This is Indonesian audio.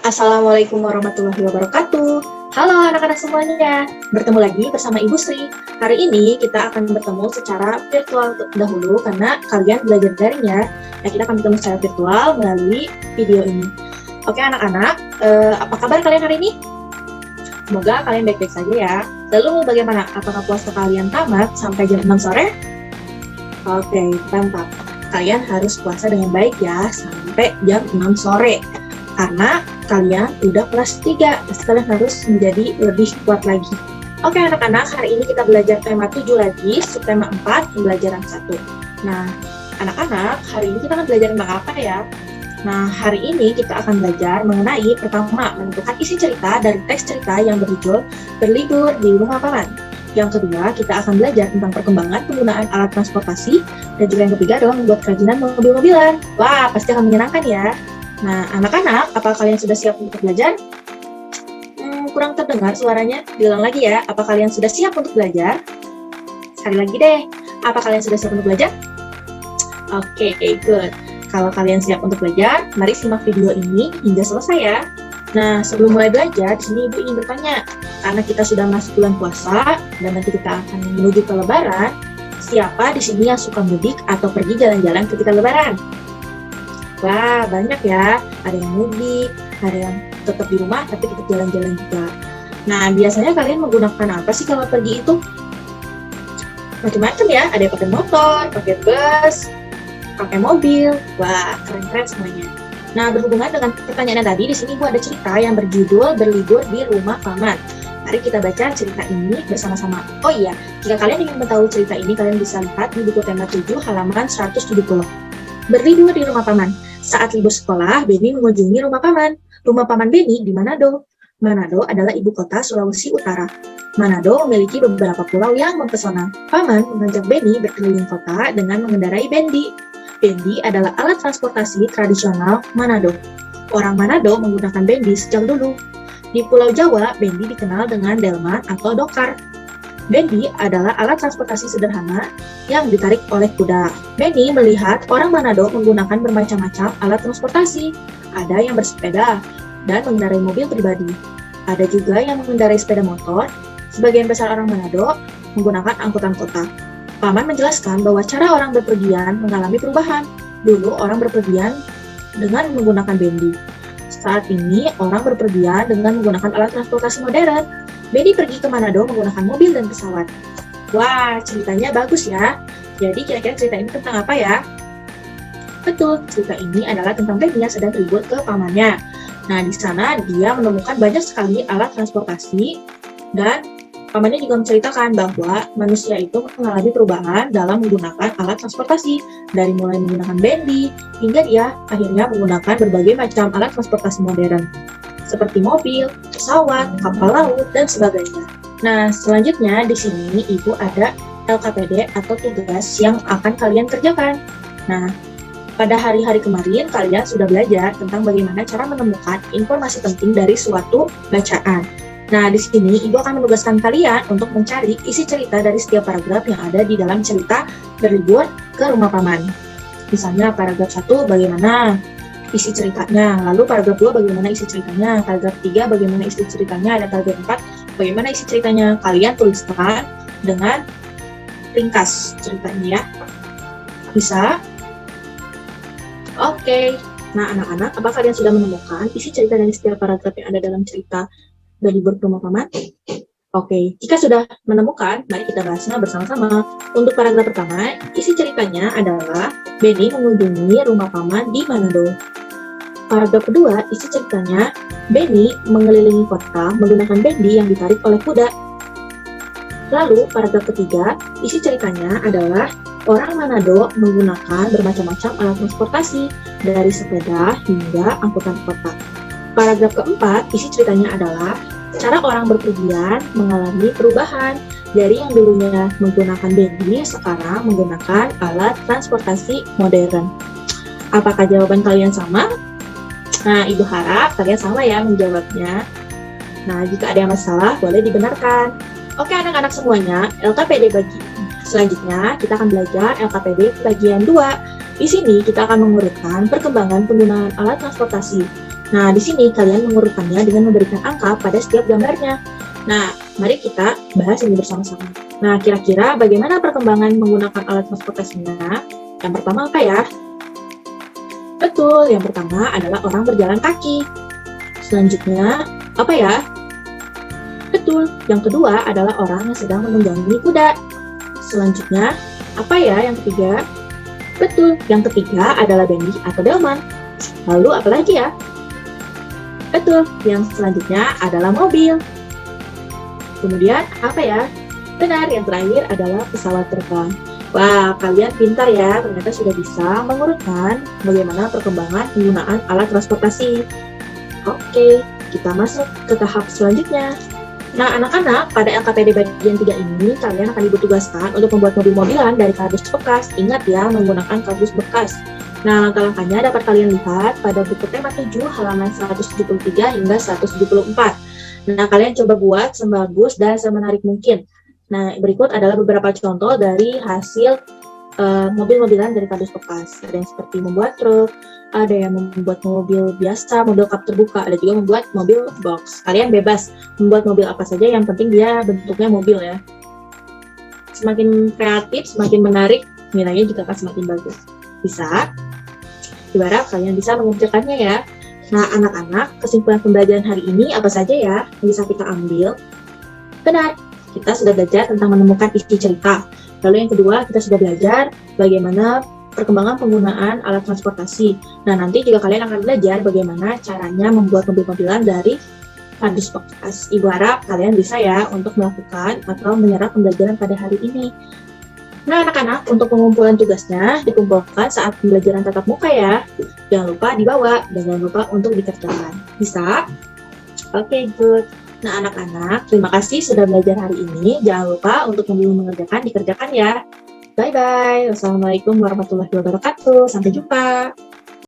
Assalamualaikum warahmatullahi wabarakatuh. Halo anak-anak semuanya, bertemu lagi bersama Ibu Sri. Hari ini kita akan bertemu secara virtual dahulu karena kalian belajar daring ya. Nah, kita akan bertemu secara virtual melalui video ini. Oke anak-anak, apa kabar kalian hari ini? Semoga kalian baik-baik saja ya. Lalu bagaimana? Apakah puasa kalian tamat sampai jam 6 sore? Oke, mantap. Kalian harus puasa dengan baik ya sampai jam 6 sore. Karena kalian udah kelas 3, pasti kalian harus menjadi lebih kuat lagi. Oke anak-anak, hari ini kita belajar tema 7 lagi, subtema 4, pembelajaran 1. Nah, anak-anak, hari ini kita akan belajar tentang apa ya? Nah, hari ini kita akan belajar mengenai pertama, menentukan isi cerita dari teks cerita yang berjudul Berlibur di Rumah Paman. Yang kedua, kita akan belajar tentang perkembangan penggunaan alat transportasi, dan juga yang ketiga adalah membuat kerajinan mobil-mobilan. Wah, pasti akan menyenangkan ya. Nah, anak-anak, apa kalian sudah siap untuk belajar? Kurang terdengar suaranya. Diulang lagi ya, apa kalian sudah siap untuk belajar? Sekali lagi deh, apa kalian sudah siap untuk belajar? Oke, good. Kalau kalian siap untuk belajar, mari simak video ini hingga selesai ya. Nah, sebelum mulai belajar, di sini Ibu ingin bertanya, karena kita sudah masuk bulan puasa, dan nanti kita akan menuju ke Lebaran, siapa di sini yang suka mudik atau pergi jalan-jalan ketika Lebaran? Wah, banyak ya. Ada yang mudik, ada yang tetap di rumah, tapi tetap jalan-jalan juga. Nah, biasanya kalian menggunakan apa sih kalau pergi itu? Macam-macam ya. Ada yang pakai motor, pakai bus, pakai mobil. Wah, keren-keren semuanya. Nah, berhubungan dengan pertanyaan tadi, di sini gua ada cerita yang berjudul Berlibur di Rumah Paman. Mari kita baca cerita ini bersama-sama. Oh iya, jika kalian ingin mengetahui cerita ini, kalian bisa lihat di buku tema 7 halaman 170. Berlibur di Rumah Paman. Saat libur sekolah, Beni mengunjungi rumah paman. Rumah paman Beni di Manado. Manado adalah ibu kota Sulawesi Utara. Manado memiliki beberapa pulau yang mempesona. Paman mengajak Beni berkeliling kota dengan mengendarai bendi. Bendi adalah alat transportasi tradisional Manado. Orang Manado menggunakan bendi sejak dulu. Di Pulau Jawa, bendi dikenal dengan delman atau dokar. Bendi adalah alat transportasi sederhana yang ditarik oleh kuda. Beni melihat orang Manado menggunakan bermacam-macam alat transportasi. Ada yang bersepeda dan mengendarai mobil pribadi. Ada juga yang mengendarai sepeda motor. Sebagian besar orang Manado menggunakan angkutan kota. Paman menjelaskan bahwa cara orang berpergian mengalami perubahan. Dulu orang berpergian dengan menggunakan bendi. Saat ini orang berpergian dengan menggunakan alat transportasi modern. Beni pergi ke Manado menggunakan mobil dan pesawat. Wah, ceritanya bagus ya. Jadi kira-kira cerita ini tentang apa ya? Betul, cerita ini adalah tentang Beni yang sedang libur ke pamannya. Nah, di sana dia menemukan banyak sekali alat transportasi dan pamannya juga menceritakan bahwa manusia itu mengalami perubahan dalam menggunakan alat transportasi. Dari mulai menggunakan bendi hingga dia akhirnya menggunakan berbagai macam alat transportasi modern. Seperti mobil, pesawat, kapal laut, dan sebagainya. Nah, selanjutnya di sini Ibu ada LKPD atau tugas yang akan kalian kerjakan. Nah, pada hari-hari kemarin kalian sudah belajar tentang bagaimana cara menemukan informasi penting dari suatu bacaan. Nah, di sini Ibu akan menugaskan kalian untuk mencari isi cerita dari setiap paragraf yang ada di dalam cerita Berlibur ke Rumah Paman. Misalnya paragraf 1 bagaimana isi ceritanya, lalu paragraf 2 bagaimana isi ceritanya, paragraf 3 bagaimana isi ceritanya, dan paragraf 4 bagaimana isi ceritanya. Kalian tuliskan dengan ringkas ceritanya ya. Bisa? Oke. Nah anak-anak, apa kalian sudah menemukan isi cerita dari setiap paragraf yang ada dalam cerita Berlibur ke Rumah Paman? Oke, jika sudah menemukan, mari kita bahasnya bersama-sama. Untuk paragraf pertama, isi ceritanya adalah Beni mengunjungi rumah paman di Manado. Paragraf kedua, isi ceritanya, Beni mengelilingi kota menggunakan bendi yang ditarik oleh kuda. Lalu, paragraf ketiga, isi ceritanya adalah orang Manado menggunakan bermacam-macam alat transportasi, dari sepeda hingga angkutan kota. Paragraf keempat, isi ceritanya adalah cara orang berpergian mengalami perubahan dari yang dulunya menggunakan bendi, sekarang menggunakan alat transportasi modern. Apakah jawaban kalian sama? Nah, Ibu harap kalian sama ya menjawabnya. Nah, jika ada yang masalah, boleh dibenarkan. Oke anak-anak semuanya, LKPD bagi. Selanjutnya, kita akan belajar LKPD bagian 2. Di sini, kita akan mengurutkan perkembangan penggunaan alat transportasi. Nah, di sini kalian mengurutkannya dengan memberikan angka pada setiap gambarnya. Nah, mari kita bahas ini bersama-sama. Nah, kira-kira bagaimana perkembangan menggunakan alat transportasinya? Yang pertama apa ya? Betul, yang pertama adalah orang berjalan kaki. Selanjutnya, apa ya? Betul, yang kedua adalah orang yang sedang menunggangi kuda. Selanjutnya, apa ya yang ketiga? Betul, yang ketiga adalah bendi atau delman. Lalu apa lagi ya? Betul, yang selanjutnya adalah mobil. Kemudian apa ya? Benar, yang terakhir adalah pesawat terbang. Wah, kalian pintar ya, ternyata sudah bisa mengurutkan bagaimana perkembangan penggunaan alat transportasi. Oke, kita masuk ke tahap selanjutnya. Nah, anak-anak, pada LKPD bagian 3 ini, kalian akan ditugaskan untuk membuat mobil-mobilan dari kardus bekas. Ingat ya, menggunakan kardus bekas. Nah, langkah-langkahnya dapat kalian lihat pada buku tema 7, halaman 173 hingga 174. Nah, kalian coba buat sebagus dan semenarik mungkin. Nah, berikut adalah beberapa contoh dari hasil mobil-mobilan dari kardus bekas. Ada yang seperti membuat truk, ada yang membuat mobil biasa, mobil kap terbuka, ada juga membuat mobil box. Kalian bebas membuat mobil apa saja, yang penting dia bentuknya mobil ya. Semakin kreatif, semakin menarik, nilainya juga akan semakin bagus. Bisa? Diharap kalian bisa mengerjakannya ya. Nah, anak-anak, kesimpulan pembelajaran hari ini apa saja ya yang bisa kita ambil? Benar, kita sudah belajar tentang menemukan isi cerita. Lalu yang kedua, kita sudah belajar bagaimana perkembangan penggunaan alat transportasi. Nah, nanti juga kalian akan belajar bagaimana caranya membuat mobil-mobilan dari kardus bekas. Ibu harap kalian bisa ya untuk melakukan atau menyerap pembelajaran pada hari ini. Nah, anak-anak, untuk pengumpulan tugasnya dikumpulkan saat pembelajaran tatap muka ya. Jangan lupa dibawa dan jangan lupa untuk dikerjakan. Bisa? Oke, good. Nah, anak-anak, terima kasih sudah belajar hari ini. Jangan lupa untuk sebelum mengerjakan, dikerjakan ya. Bye-bye. Wassalamualaikum warahmatullahi wabarakatuh. Sampai jumpa.